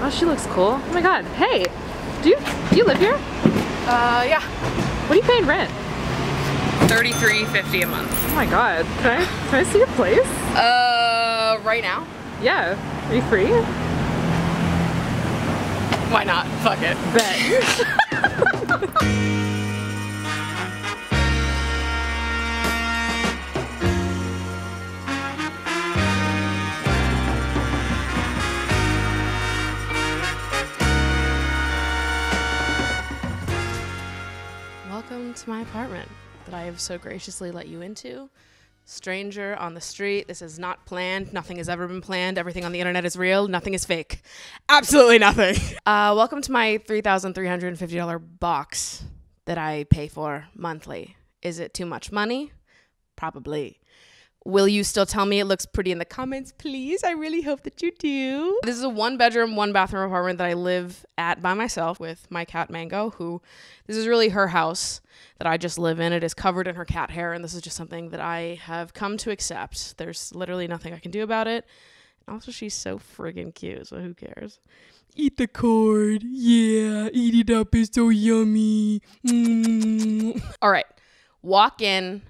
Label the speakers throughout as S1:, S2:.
S1: Oh, she looks cool. Oh my god. Hey, do you live here?
S2: Yeah.
S1: What are you paying rent?
S2: $33.50 a month.
S1: Oh my god. Can I see your place?
S2: Right now?
S1: Yeah. Are you free?
S2: Why not? Fuck it.
S1: Bet.
S2: Welcome to my apartment that I have so graciously let you into. Stranger on the street. This is not planned. Nothing has ever been planned. Everything on the internet is real. Nothing is fake. Absolutely nothing. Welcome to my $3,350 box that I pay for monthly. Is it too much money? Probably. Will you still tell me it looks pretty in the comments, please? I really hope that you do. This is a 1-bedroom, 1-bathroom apartment that I live at by myself with my cat Mango, who this is really her house that I just live in. It is covered in her cat hair, and this is just something that I have come to accept. There's literally nothing I can do about it. Also, she's so friggin' cute, so who cares? Eat the cord. Yeah, eat it up. It's so yummy. All right, walk in.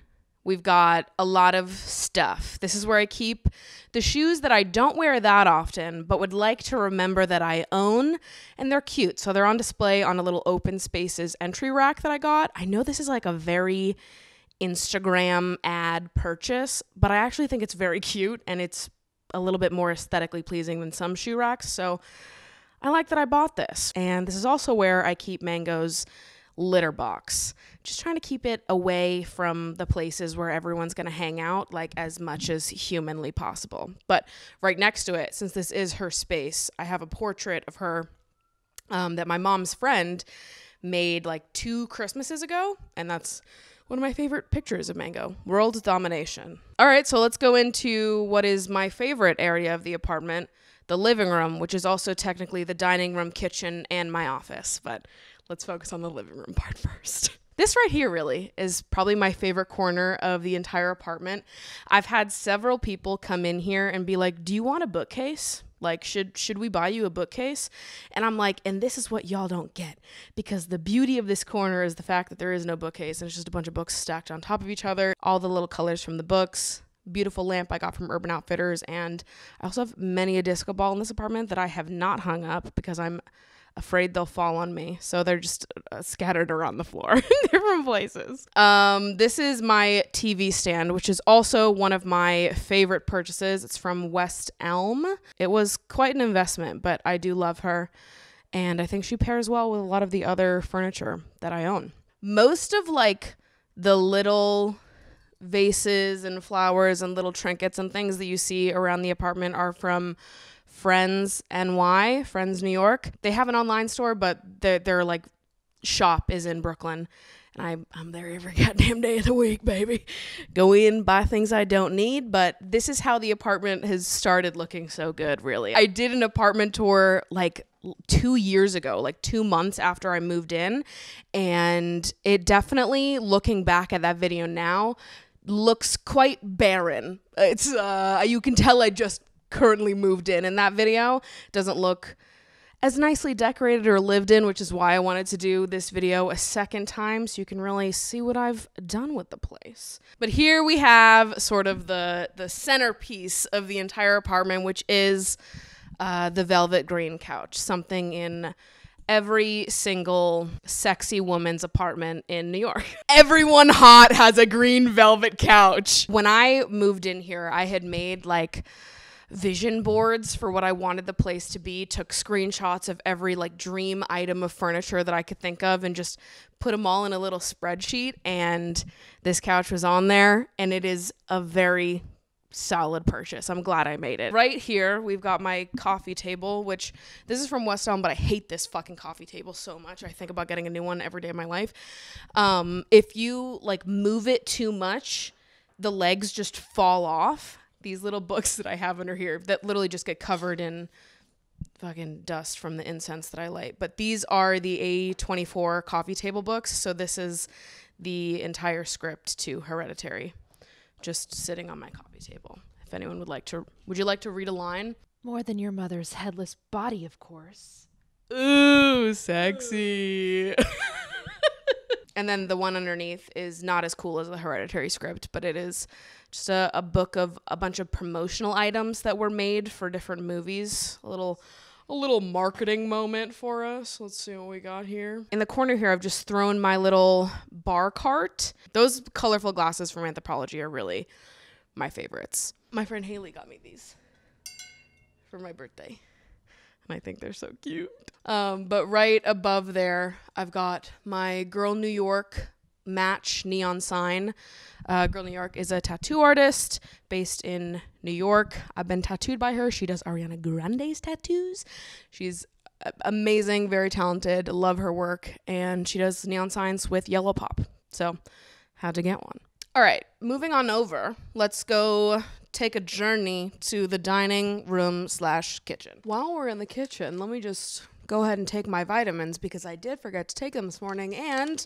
S2: We've got a lot of stuff. This is where I keep the shoes that I don't wear that often, but would like to remember that I own, and they're cute. So they're on display on a little open spaces entry rack that I got. I know this is like a very Instagram ad purchase, but I actually think it's very cute, and it's a little bit more aesthetically pleasing than some shoe racks. So I like that I bought this. And this is also where I keep Mango's litter box. Just trying to keep it away from the places where everyone's going to hang out, like as much as humanly possible. But right next to it, since this is her space, I have a portrait of her that my mom's friend made like 2 Christmases ago, and that's one of my favorite pictures of Mango. World domination. All right, so let's go into what is my favorite area of the apartment, the living room, which is also technically the dining room, kitchen, and my office. But let's focus on the living room part first. This right here really is probably my favorite corner of the entire apartment. I've had several people come in here and be like, do you want a bookcase? Like, should we buy you a bookcase? And I'm like, and this is what y'all don't get, because the beauty of this corner is the fact that there is no bookcase, and it's just a bunch of books stacked on top of each other, all the little colors from the books. Beautiful lamp I got from Urban Outfitters, and I also have many a disco ball in this apartment that I have not hung up because I'm afraid they'll fall on me, so they're just scattered around the floor in different places. This is my TV stand, which is also one of my favorite purchases. It's from West Elm. It was quite an investment, but I do love her, and I think she pairs well with a lot of the other furniture that I own. Most of like the little vases and flowers and little trinkets and things that you see around the apartment are from Friends NY, Friends New York. They have an online store, but their like shop is in Brooklyn, and I'm there every goddamn day of the week, baby. Go in, buy things I don't need, but this is how the apartment has started looking so good, really. I did an apartment tour like 2 years ago, like 2 months after I moved in, and it definitely, looking back at that video now, looks quite barren. It's you can tell I just currently moved in that video. Doesn't look as nicely decorated or lived in, which is why I wanted to do this video a second time so you can really see what I've done with the place. But here we have sort of the centerpiece of the entire apartment, which is the velvet green couch, something in every single sexy woman's apartment in New York. Everyone hot has a green velvet couch. When I moved in here, I had made like vision boards for what I wanted the place to be, took screenshots of every like dream item of furniture that I could think of and just put them all in a little spreadsheet, and this couch was on there, and it is a very solid purchase. I'm glad I made it. Right here we've got my coffee table, which this is from West Elm, but I hate this fucking coffee table so much. I think about getting a new one every day of my life. If you like move it too much, the legs just fall off. These little books that I have under here that literally just get covered in fucking dust from the incense that I light. But these are the A24 coffee table books. So this is the entire script to Hereditary, just sitting on my coffee table. If anyone would you like to read a line?
S1: More than your mother's headless body, of course.
S2: Ooh, sexy. And then the one underneath is not as cool as the Hereditary script, but it is just a book of a bunch of promotional items that were made for different movies. A little marketing moment for us. Let's see what we got here. In the corner here, I've just thrown my little bar cart. Those colorful glasses from Anthropologie are really my favorites. My friend Haley got me these for my birthday, and I think they're so cute. But right above there, I've got my Girl New York match neon sign. Girl New York is a tattoo artist based in New York. I've been tattooed by her. She does Ariana Grande's tattoos. She's amazing, very talented, love her work, and she does neon signs with yellow pop. So had to get one. All right, moving on over, let's go take a journey to the dining room / kitchen. While we're in the kitchen, let me just go ahead and take my vitamins because I did forget to take them this morning, and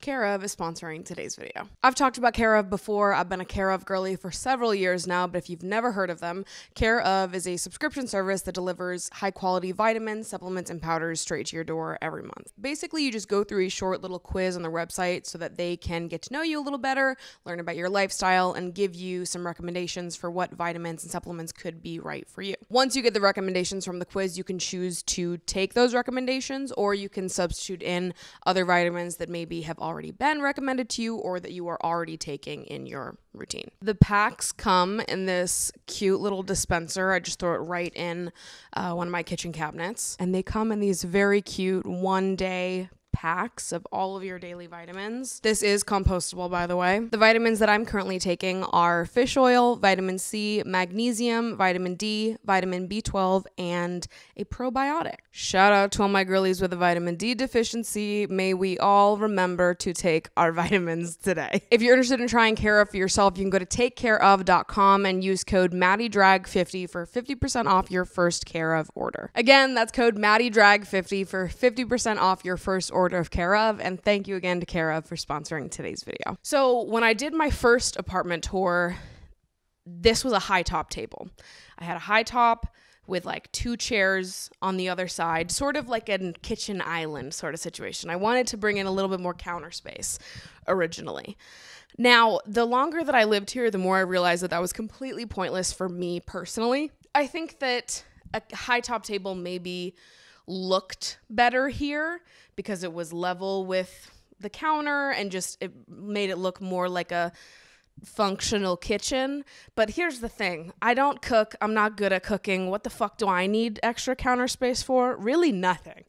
S2: Care of is sponsoring today's video. I've talked about Care of before. I've been a Care of girly for several years now, but if you've never heard of them, Care of is a subscription service that delivers high quality vitamins, supplements, and powders straight to your door every month. Basically, you just go through a short little quiz on their website so that they can get to know you a little better, learn about your lifestyle, and give you some recommendations for what vitamins and supplements could be right for you. Once you get the recommendations from the quiz, you can choose to take those recommendations, or you can substitute in other vitamins that maybe have already been recommended to you or that you are already taking in your routine. The packs come in this cute little dispenser. I just throw it right in one of my kitchen cabinets, and they come in these very cute 1-day packs of all of your daily vitamins. This is compostable, by the way. The vitamins that I'm currently taking are fish oil, vitamin C, magnesium, vitamin D, vitamin B12, and a probiotic. Shout out to all my girlies with a vitamin D deficiency. May we all remember to take our vitamins today. If you're interested in trying Care of for yourself, you can go to takecareof.com and use code MaddieDrag50 for 50% off your first Care of order. Again, that's code MaddieDrag50 for 50% off your first order of Care of, and thank you again to Care of for sponsoring today's video. So when I did my first apartment tour, this was a high top table. I had a high top with like 2 chairs on the other side, sort of like a kitchen island sort of situation. I wanted to bring in a little bit more counter space originally. Now, the longer that I lived here, the more I realized that that was completely pointless for me personally. I think that a high top table maybe looked better here because it was level with the counter and just it made it look more like a functional kitchen. But here's the thing. I don't cook. I'm not good at cooking. What the fuck do I need extra counter space for? Really nothing.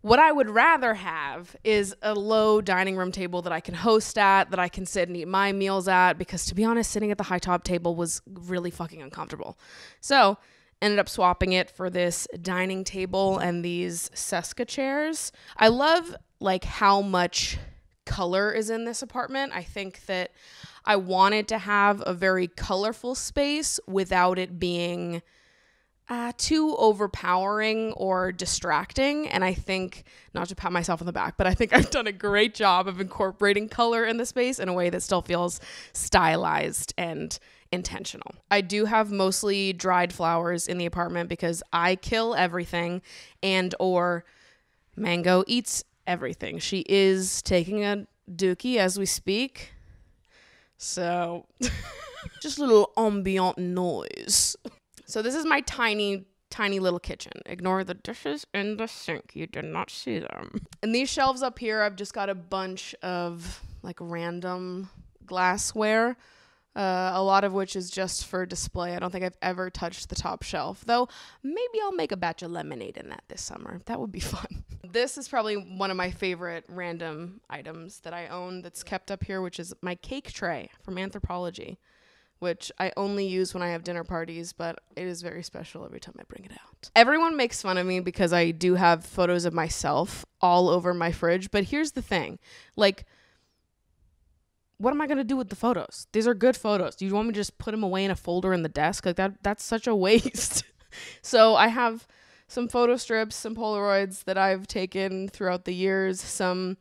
S2: What I would rather have is a low dining room table that I can host at, that I can sit and eat my meals at, because to be honest, sitting at the high top table was really fucking uncomfortable. So ended up swapping it for this dining table and these Seska chairs. I love like how much color is in this apartment. I think that I wanted to have a very colorful space without it being too overpowering or distracting. And I think, not to pat myself on the back, but I think I've done a great job of incorporating color in the space in a way that still feels stylized and intentional. I do have mostly dried flowers in the apartment because I kill everything, and or Mango eats everything. She is taking a dookie as we speak. So just a little ambient noise. So this is my tiny little kitchen. Ignore the dishes in the sink. You did not see them. And these shelves up here, I've just got a bunch of like random glassware, a lot of which is just for display. I don't think I've ever touched the top shelf, though maybe I'll make a batch of lemonade in that this summer. That would be fun. This is probably one of my favorite random items that I own that's kept up here, which is my cake tray from Anthropologie, which I only use when I have dinner parties, but it is very special every time I bring it out. Everyone makes fun of me because I do have photos of myself all over my fridge, but here's the thing. Like, what am I going to do with the photos? These are good photos. Do you want me to just put them away in a folder in the desk? Like that's such a waste. So I have some photo strips, some Polaroids that I've taken throughout the years, some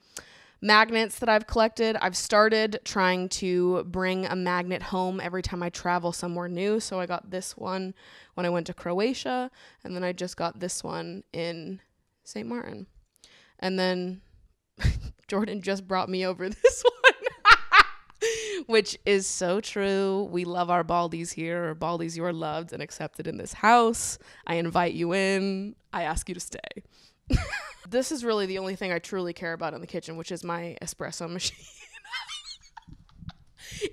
S2: Magnets that I've collected. I've started trying to bring a magnet home every time I travel somewhere new. So I got this one when I went to Croatia, and then I just got this one in St. Martin. And then Jordan just brought me over this one, which is so true. We love our Baldies here. Baldies, you are loved and accepted in this house. I invite you in. I ask you to stay. This is really the only thing I truly care about in the kitchen, which is my espresso machine.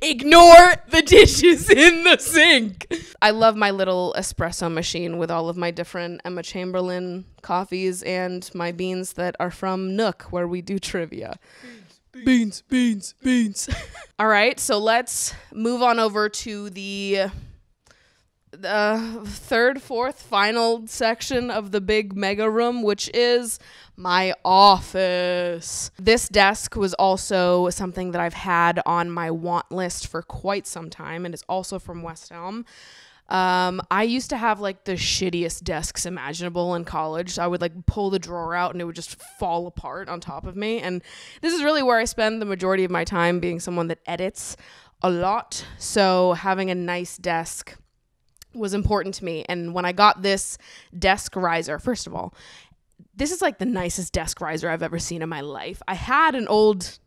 S2: Ignore the dishes in the sink. I love my little espresso machine with all of my different Emma Chamberlain coffees and my beans that are from Nook, where we do trivia. Beans. All right, so let's move on over to the third, fourth, final section of the big mega room, which is my office. This desk was also something that I've had on my want list for quite some time, and it's also from West Elm. I used to have like the shittiest desks imaginable in college. I would like pull the drawer out and it would just fall apart on top of me. And this is really where I spend the majority of my time, being someone that edits a lot. So having a nice desk was important to me. And when I got this desk riser, first of all, this is like the nicest desk riser I've ever seen in my life. I had an old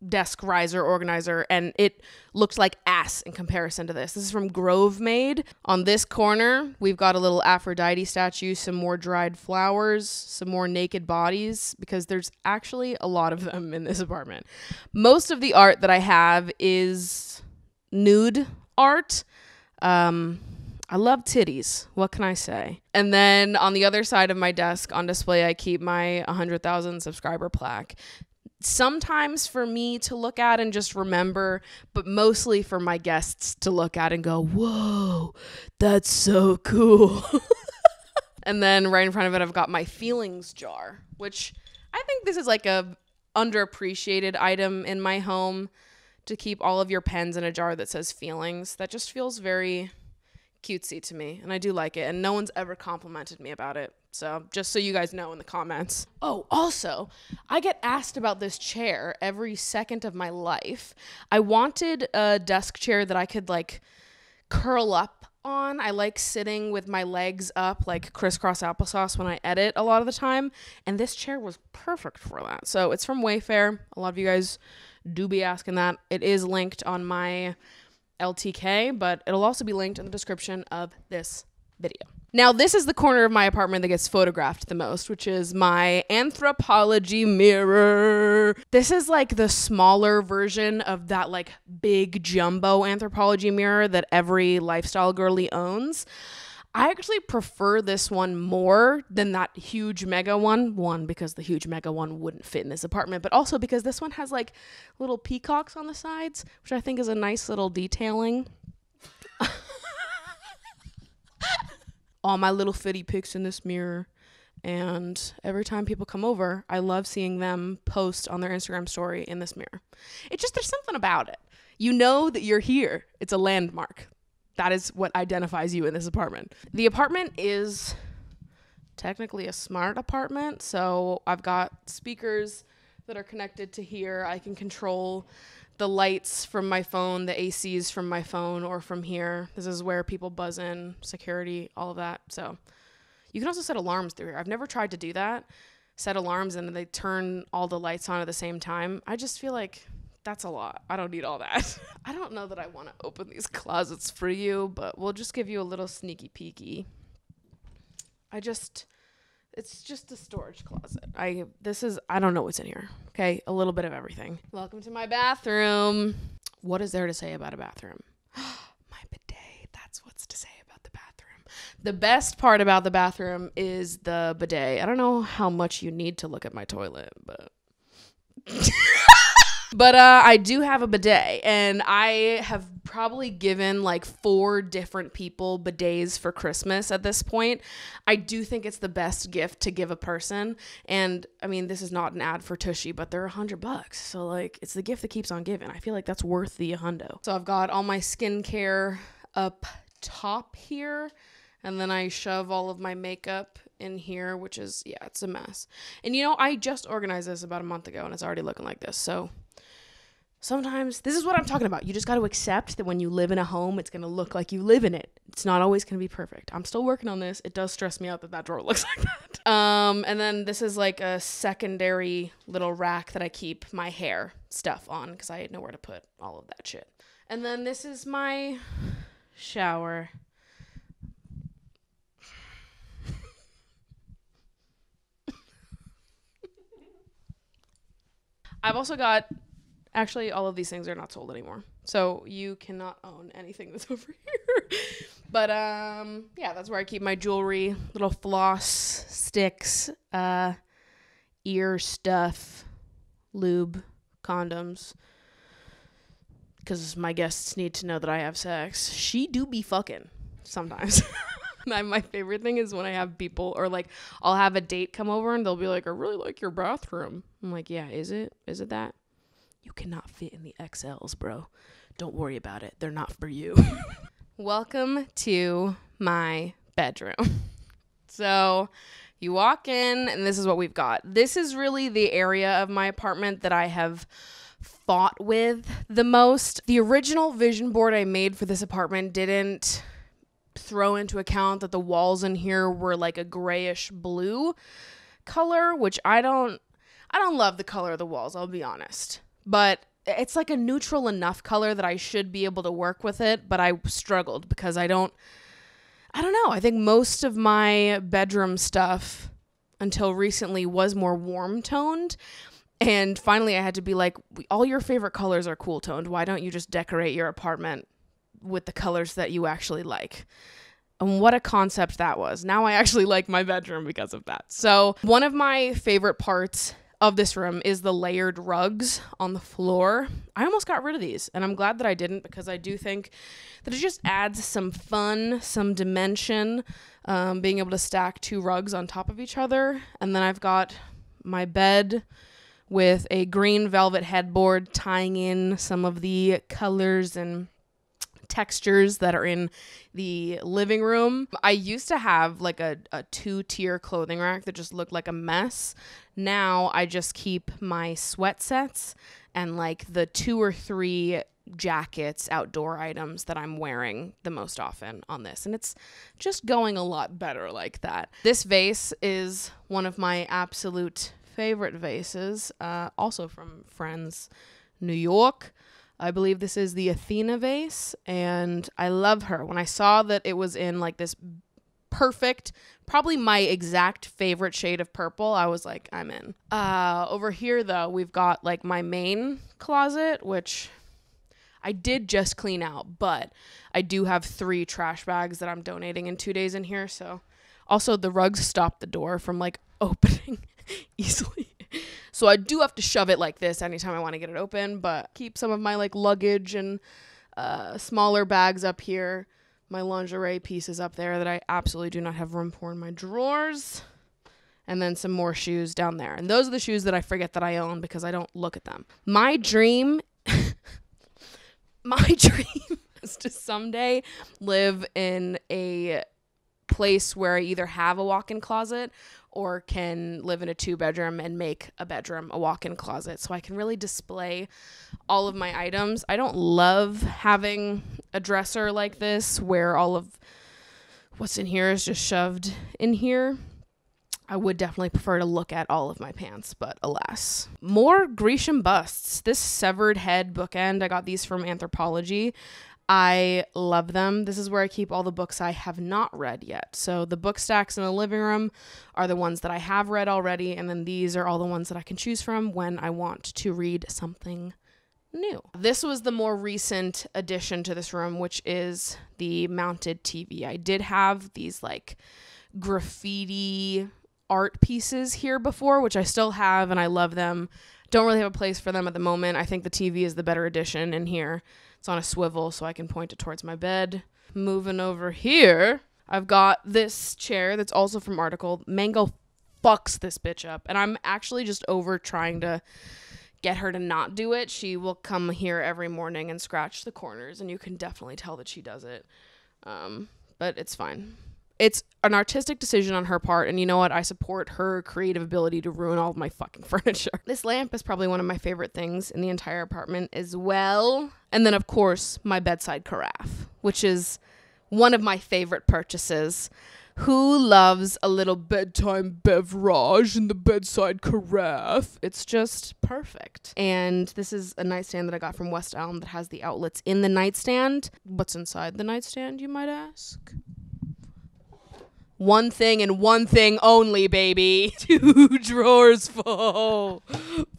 S2: desk riser organizer and it looked like ass in comparison to this. This is from Grove Made. On this corner, we've got a little Aphrodite statue, some more dried flowers, some more naked bodies, because there's actually a lot of them in this apartment. Most of the art that I have is nude art. I love titties. What can I say? And then on the other side of my desk on display, I keep my 100,000 subscriber plaque. Sometimes for me to look at and just remember, but mostly for my guests to look at and go, whoa, that's so cool. And then right in front of it, I've got my feelings jar, which I think this is like a underappreciated item in my home, to keep all of your pens in a jar that says feelings. That just feels very cutesy to me, and I do like it, and no one's ever complimented me about it, so just so you guys know in the comments. Oh, also, I get asked about this chair every second of my life. I wanted a desk chair that I could like curl up on. I like sitting with my legs up like crisscross applesauce when I edit a lot of the time, and this chair was perfect for that. So it's from Wayfair. A lot of you guys do be asking that. It is linked on my LTK, but it'll also be linked in the description of this video. Now, this is the corner of my apartment that gets photographed the most, which is my Anthropology mirror. This is like the smaller version of that like big jumbo Anthropology mirror that every lifestyle girly owns. I actually prefer this one more than that huge mega one. One, because the huge mega one wouldn't fit in this apartment, but also because this one has like little peacocks on the sides, which I think is a nice little detailing. All my little fitty pics in this mirror. And every time people come over, I love seeing them post on their Instagram story in this mirror. It's just, there's something about it. You know that you're here. It's a landmark. That is what identifies you in this apartment. The apartment is technically a smart apartment. So I've got speakers that are connected to here. I can control the lights from my phone, the ACs from my phone or from here. This is where people buzz in, security, all of that. So you can also set alarms through here. I've never tried to do that. Set alarms and they turn all the lights on at the same time. I just feel like that's a lot. I don't need all that. I don't know that I want to open these closets for you, but we'll just give you a little sneaky peeky. It's just a storage closet. I don't know what's in here. Okay, a little bit of everything. Welcome to my bathroom. What is there to say about a bathroom? My bidet. That's what's to say about the bathroom. The best part about the bathroom is the bidet. I don't know how much you need to look at my toilet, but But I do have a bidet, and I have probably given like 4 different people bidets for Christmas at this point. I do think it's the best gift to give a person. And I mean, this is not an ad for Tushy, but they're $100. So like, it's the gift that keeps on giving. I feel like that's worth the hundo. So I've got all my skincare up top here, and then I shove all of my makeup in here, which is, yeah, it's a mess. And you know, I just organized this about a month ago and it's already looking like this. So sometimes this is what I'm talking about. You just got to accept that when you live in a home, it's going to look like you live in it. It's not always going to be perfect. I'm still working on this. It does stress me out that that drawer looks like that. And then this is like a secondary little rack that I keep my hair stuff on because I had nowhere to put all of that shit. And then this is my shower. I've also got, actually, all of these things are not sold anymore. So you cannot own anything that's over here. But, yeah, that's where I keep my jewelry, little floss, sticks, ear stuff, lube, condoms. Because my guests need to know that I have sex. She do be fucking sometimes. My favorite thing is when I have people, or like I'll have a date come over and they'll be like, I really like your bathroom. I'm like, yeah, is it? Is it that? You cannot fit in the XLs, bro. Don't worry about it. They're not for you. Welcome to my bedroom. So you walk in and this is what we've got. This is really the area of my apartment that I have fought with the most. The original vision board I made for this apartment didn't throw into account that the walls in here were like a grayish blue color, which I don't love the color of the walls, I'll be honest. But it's like a neutral enough color that I should be able to work with it, but I struggled because I don't know. I think most of my bedroom stuff until recently was more warm toned. And finally I had to be like, all your favorite colors are cool toned. Why don't you just decorate your apartment with the colors that you actually like? And what a concept that was. Now I actually like my bedroom because of that. So one of my favorite parts of this room is the layered rugs on the floor. I almost got rid of these and I'm glad that I didn't, because I do think that it just adds some fun, some dimension, being able to stack two rugs on top of each other. And then I've got my bed with a green velvet headboard tying in some of the colors and textures that are in the living room. I used to have like a two-tier clothing rack that just looked like a mess. Now I just keep my sweat sets and like the 2 or 3 jackets, outdoor items that I'm wearing the most often on this. And it's just going a lot better like that. This vase is one of my absolute favorite vases, also from Friends, New York. I believe this is the Athena vase, and I love her. When I saw that it was in like this perfect, probably my exact favorite shade of purple, I was like, I'm in. Over here, though, we've got like my main closet, which I did just clean out, but I do have 3 trash bags that I'm donating in 2 days in here. So also the rugs stop the door from like opening easily. So I do have to shove it like this anytime I want to get it open, but keep some of my like luggage and smaller bags up here. My lingerie pieces up there that I absolutely do not have room for in my drawers. And then some more shoes down there. And those are the shoes that I forget that I own because I don't look at them. My dream is to someday live in a place where I either have a walk-in closet or can live in a 2-bedroom and make a bedroom a walk-in closet so I can really display all of my items. I don't love having a dresser like this where all of what's in here is just shoved in here. I would definitely prefer to look at all of my pants, but alas. More Grecian busts. This severed head bookend, I got these from Anthropology. I love them. This is where I keep all the books I have not read yet. So the book stacks in the living room are the ones that I have read already, and then these are all the ones that I can choose from when I want to read something new. This was the more recent addition to this room, which is the mounted TV. I did have these like graffiti art pieces here before, which I still have, and I love them. Don't really have a place for them at the moment. I think the TV is the better addition in here. It's on a swivel so I can point it towards my bed. Moving over here, I've got this chair that's also from Article. Mango fucks this bitch up, and I'm actually just over trying to get her to not do it. She will come here every morning and scratch the corners, and you can definitely tell that she does it. But it's fine. It's an artistic decision on her part, and you know what? I support her creative ability to ruin all of my fucking furniture. This lamp is probably one of my favorite things in the entire apartment as well. And then, of course, my bedside carafe, which is one of my favorite purchases. Who loves a little bedtime beverage in the bedside carafe? It's just perfect. And this is a nightstand that I got from West Elm that has the outlets in the nightstand. What's inside the nightstand, you might ask? One thing and one thing only, baby. 2 drawers full.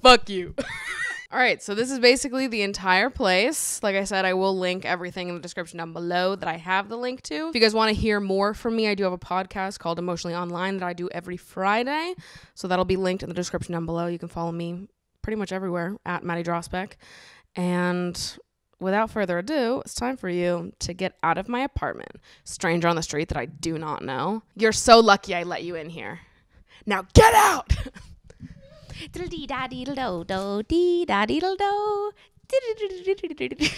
S2: Fuck you. All right, so this is basically the entire place. Like I said, I will link everything in the description down below that I have the link to. If you guys want to hear more from me, I do have a podcast called Emotionally Online that I do every Friday. So that'll be linked in the description down below. You can follow me pretty much everywhere at Maddie Dragsbaek. And without further ado, it's time for you to get out of my apartment. Stranger on the street that I do not know. You're so lucky I let you in here. Now get out!
S3: Diddle dee da deedle do do dee da deedle do.